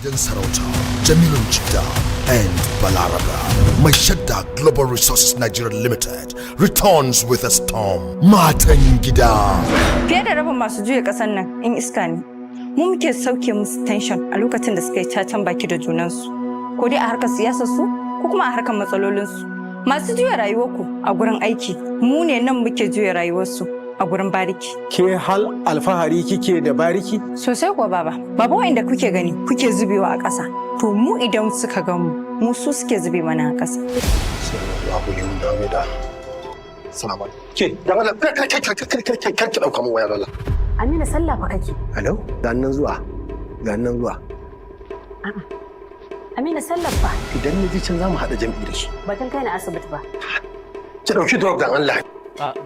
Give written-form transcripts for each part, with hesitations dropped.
gidan sarauta Jamilun GIDA and Balaraba. Mashadda Global Resources Nigeria Limited returns with a storm. Matan gida. Fiye da rabin masu juya ƙasar nan in iska ne. Mu muke sauke musu tension a lokacin da suka yi cacan baki da junansu. Ko dai a harkar siyasar su ko kuma a harkar matsalolinsu. Masu juya rayuwarku a gurin aiki, mu ne nan muke juya rayuwarsu a gurin bariki. Ke hal alfahari kike da bariki? Sosai kuwa baba. Baba wa'inda kuke gani kuke zubewa a ƙasa. To mu idan suka gan mu su suke zube mana a ƙasa. Sallallahu alaihi wa sallam. Salamu alaikum. Ke, dan Allah, kar ki dauka mu wayar Allah. Amina sallah fa kake. Hello? Ga nan zuwa. A'a. Amina sallah fa. Idan na ji can za mu haɗa jam'i da shi. Batun kai na asibiti ba. Ki ɗauki drug dan Allah.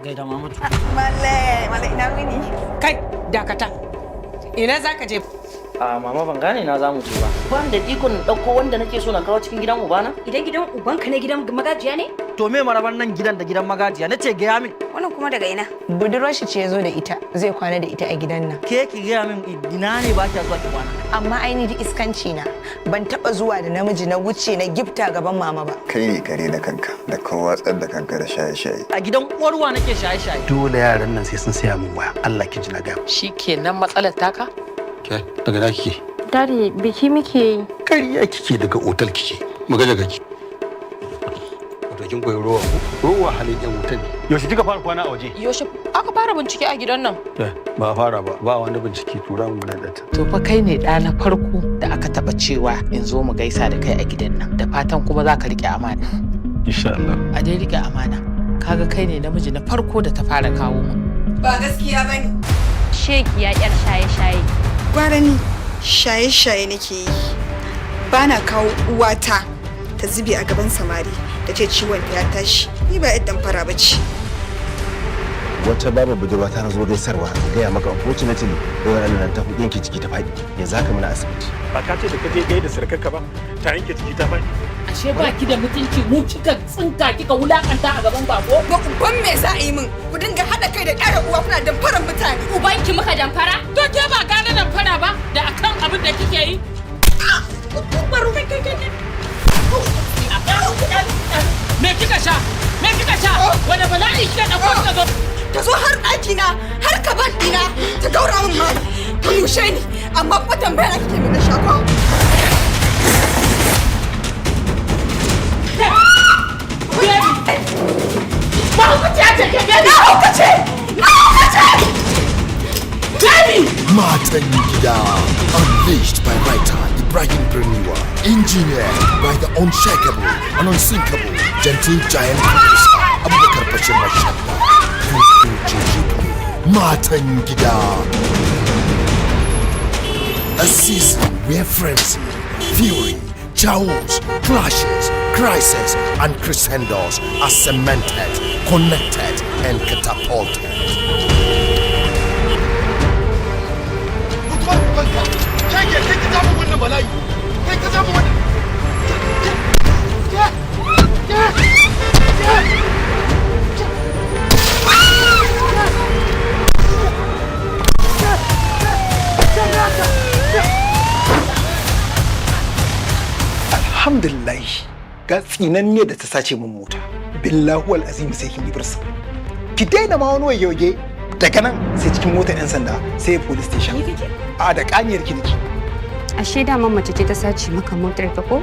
Gaida Mamadu. Malle ina wuni. Kai, dakata. Ina za ka je? Mama ban gane na za mu je ba. Ba da ikon ɗauko wanda nake so na kawo cikin gidan ubana? Idan gidan ubanka ne gidan magajiya ne? To me maraban nan gidan da gidan magajiya? Na ce gaya min. Wannan kuma daga ina? Budurwar shi ce ya zo da ita, zai kwana da ita a gidan nan. Ke ki gaya min ina ne ba kya zuwa ki kwana? Amma ainihin iskanci na, ban taɓa zuwa da namiji na wuce na gifta gaban mama ba. Kai ne kare da kanka, da kan watsar da kanka da shaye-shaye. A gidan uwarwa nake shaye-shaye. Dole yaran nan sai sun saya min waya. Allah ki ji na gaya. Shikenan matsalar taka? Ke, daga da kike? Dadi, biki muke yi. Kariya kike daga otal kike. Magaja kake. Wato kin koyi rowa ko? Rowa halin yan wuta ne. Yaushe kika fara kwana a waje? Yaushe aka fara bincike a gidan nan? Ba fara ba, ba wani bincike tura mun da ta. To fa kai ne ɗa na farko da aka taɓa cewa in zo mu gaisa da kai a gidan nan. Da fatan kuma za ka riƙe amana. Insha Allah. A dai riƙe amana. Kaga kai ne namiji na farko da ta fara kawo mu. Ba gaskiya bane. Shekiya yar shaye-shaye. Gwara ni shaye-shaye nake yi. Bana kawo uwata ta zube a gaban samari da ce ciwon ya tashi. Ni ba yadda fara bace. Wata babu budurwa ta zo gaisarwa gaya maka unfortunately da wannan nan ta yanke ciki ta faɗi. Yanzu haka muna asibiti. Ba ka ce da ka je gaida sarkarka ba, ta yanke ciki ta faɗi. Ashe ba ki da mutunci mu kika tsinka kika wulakanta a gaban bako? Ba uban me za a yi min? Ku dinga haɗa kai da ƙara uwa kuna damfarar mutane. Ubanki muka damfara? To ke ba gane damfara ba da akan abin da kike yi? Me kika sha? Me kika sha? Wani bala'i kika ɗauko kika zo? Ta zo har ɗakina, har gaban ɗina, ta gaura min ma, ta mushe ni, amma fa tambaya kike min da shako. Matan gida. Unleashed by writer Ibrahim Berniwa. Engineered by the unshakable and unsinkable gentle giant producer Abubakar Bashir Mashadda. Matan gida. A season where frenzy, fury, chaos, clashes, crises, and crescendos are cemented, connected, and catapulted. Alhamdulillah, ga tsinanne da ta sace min mota. Billahi wal azim sai kin yi birsa. Ki daina ma wani waje daga nan sai cikin motar 'yan sanda sai police station. A da kaniyar ki dake. Ashe da mace ce ta sace maka motar ka ko?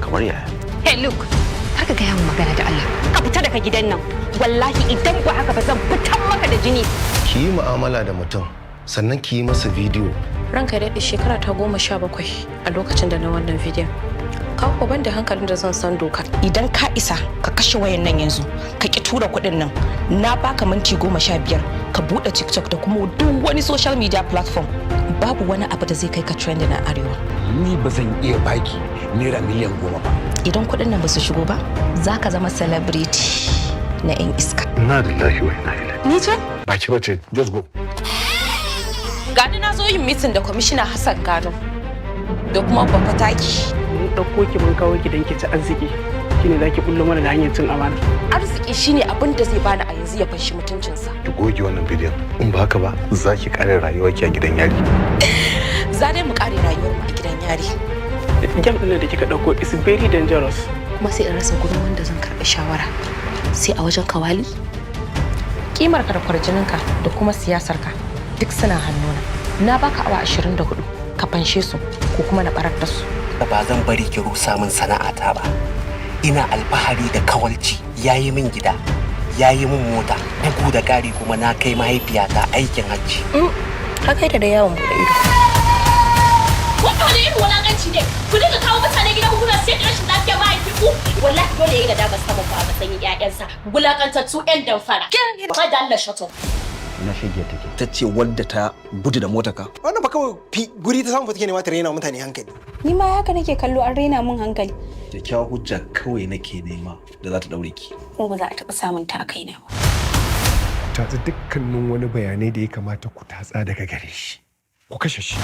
Kamar yaya? Hey look, har ka gaya min magana da Allah. Ka fita daga gidan nan. Wallahi idan ba haka ba zan fitan maka da jini. Ki yi mu'amala da mutum sannan ki yi masa bidiyo. Ranka ya daɗe shekara ta 17 a lokacin da na wannan bidiyon. Ka ko ban da hankalin da zan san doka. Idan ka isa ka kashe wayan nan yanzu, ka ki tura kuɗin nan. Na baka minti 15 ka buɗe TikTok da kuma duk wani social media platform. Babu wani abu da zai kai ka trending a arewa. Ni ba zan iya baki naira miliyan 10 ba. Idan kuɗin nan ba su shigo ba, za ka zama celebrity na 'yan iska. Inna lillahi wa inna ilaihi. Ni ce? Ba ki bace, just go. Gani na zo yin mitin da kwamishina Hassan Gano da kuma babba taki. Mun ɗauko ki mun kawo ki dan ki ci arziki. Shine zaki bullo mana da hanyar cin amana. Arziki shine abin da zai bani a yanzu. yanzu ya fanshi mutuncinsa. Ki goge wannan bidiyon. In ba haka ba za ki kare rayuwarki a gidan yari. Za dai mu kare rayuwar mu a gidan yari. Game ɗin da kika ɗauko is very dangerous. Kuma sai in rasa gurin wanda zan karɓi shawara. Sai a wajen kawali. Kimar ka da kwarjininka da kuma siyasarka duk suna hannuna. Na baka awa 24 ka fanshe su ko kuma na barar da su. Ba zan bari ki rusa min sana'ata ba. Ina alfahari da kawalci, yayi min gida, yayi min mota, bugu da ƙari kuma na kai mahaifiyata aikin hajji. Ka kai da yawon bude ido. Wata wani irin wulaƙanci ne? Ku dinga kawo mutane gidan ku kuna sai da rashin lafiya mahaifiku? Wallahi dole yayi da damar samun ku a matsayin ƴaƴansa. Wulaƙantattu ƴan damfara. Ba da Allah shato. Na shige take. Ta ce wadda ta gudu da motarka. Wannan ba kawai guri ta samu fa take nema ta raina mutane hankali. Ni ma haka nake kallo an raina mun hankali. Kyakkyawar hujja kawai nake nema da za ta daure ki. Ko ba za a taɓa samun ta a kaina ba. Tatsi dukkanin wani bayanai da ya kamata ku tatsa daga gare shi. Ku kashe shi.